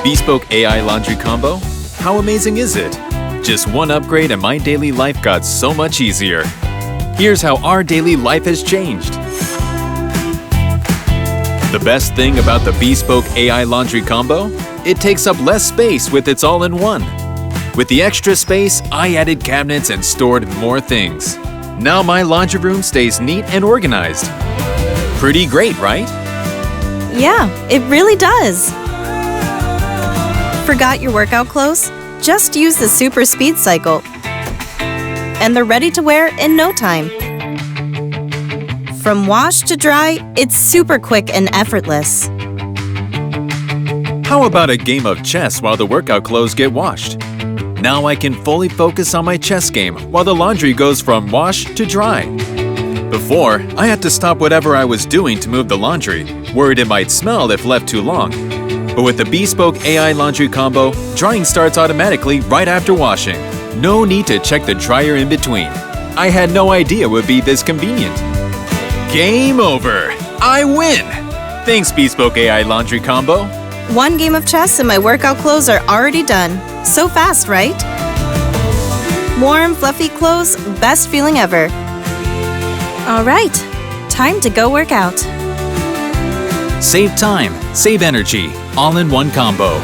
Bespoke AI Laundry Combo? How amazing is it? Just one upgrade and my daily life got so much easier. Here's how our daily life has changed. The best thing about the Bespoke AI Laundry Combo? It takes up less space with its all-in-one. With the extra space, I added cabinets and stored more things. Now my laundry room stays neat and organized. Pretty great, right? Yeah, it really does. Forgot your workout clothes? Just use the Super Speed Cycle. And they're ready to wear in no time. From wash to dry, it's super quick and effortless. How about a game of chess while the workout clothes get washed? Now I can fully focus on my chess game while the laundry goes from wash to dry. Before, I had to stop whatever I was doing to move the laundry, worried it might smell if left too long. But with the Bespoke AI Laundry Combo, drying starts automatically right after washing. No need to check the dryer in between. I had no idea it would be this convenient. Game over! I win! Thanks, Bespoke AI Laundry Combo. One game of chess and my workout clothes are already done. So fast, right? Warm, fluffy clothes, best feeling ever. All right, time to go work out. Save time, save energy, all-in-one combo.